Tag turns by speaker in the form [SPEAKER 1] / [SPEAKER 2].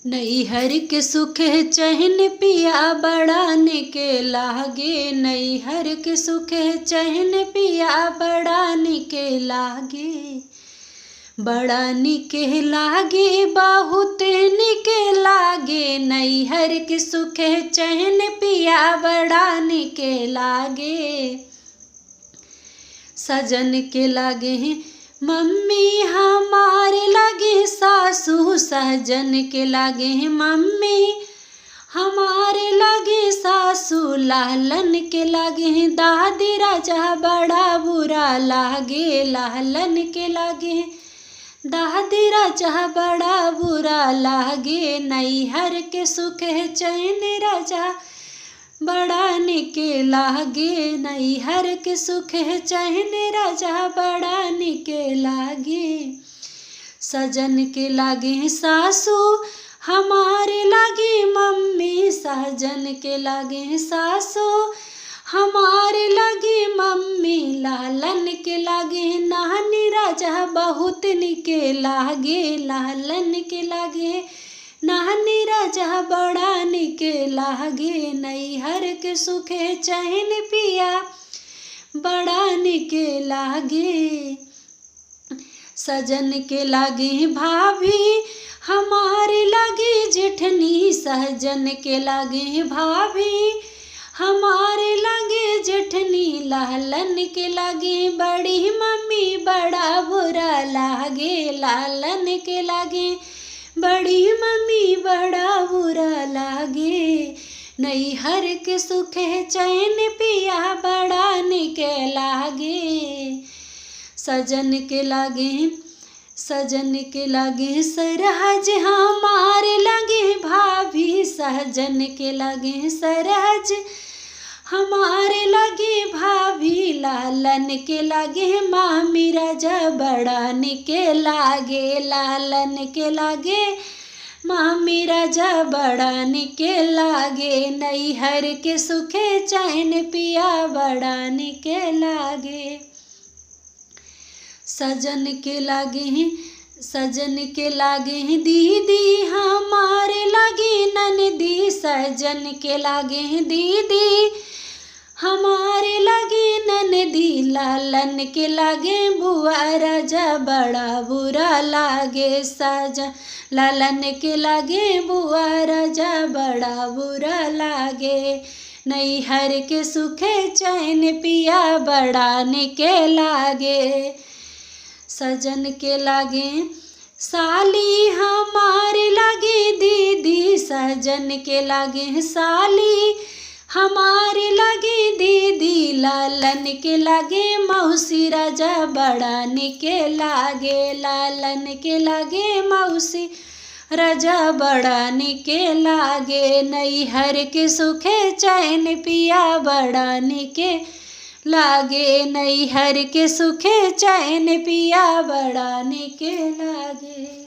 [SPEAKER 1] नैहर के सुख चैन पिया बड़ा निक लागे। नैहर के सुख चैन पिया बड़ा निक लागे। बड़ा निक लागे बहुत निक लागे। नैहर के सुख चैन पिया बड़ा निक लागे। सजन के लागे मम्मी हमारे लागे सासू। सहजन के लागे मम्मी हमारे लागे सासू। लालन के लागे दादी राजा बड़ा बुरा लागे। लालन के लागे दादी राजा बड़ा बुरा लागे। नैहर के सुख चैन राजा बड़ा निक लागे। नैहर के सुख चैन राजा बड़ा निक लागे। सजन के लागे सासू हमारे लागे मम्मी। सहजन के लागे सासू हमारे लागे मम्मी। लालन के लागे नानी राजा बहुत निक लागे। लालन के लागे नानी राजा बड़ा निक लागे। नैहर के सुख चैन पिया बड़ा निक लागे। सजन के लागे भाभी हमारे लागे जेठनी। सहजन के लागे भाभी हमारे लागे जेठनी। लालन के लागे बड़ी मम्मी बड़ा बुरा लागे। लालन के लागे बड़ी मम्मी बड़ा बुरा लागे। नैहर के सुख चैन पिया बड़ा निक लागे। सजन के लागे सरहज हमारे लागे भाभी। सहजन के लागे सरहज हमारे लागे भाभी। लालन के लागे मामी राजा बड़ा निक लागे। लालन के लागे मामी राजा बड़ा निक लागे। नैहर के सुख चैन पिया बड़ा निक लागे। सजन के लागे दीदी हमारे लागे ननदी। सजन के लागे दीदी हमारे लागे ननदी। लालन के लागे बुआ राजा बड़ा बुरा लागे। सजा लालन के लागे बुआ राजा बड़ा बुरा लागे। नैहर के सुख चैन पिया बड़ा निक लागे। सजन के लागे साली हमारे लागे दीदी। सहजन के लागे साली हमारे लागे दीदी। लालन के लागे मौसी राजा बड़ा निक लागे। लालन के लागे मौसी राजा बड़ा निक लागे। नैहर के सुख चैन पिया बड़ा निक लागे। नैहर के सुख चैन पिया बड़ा निक लागे।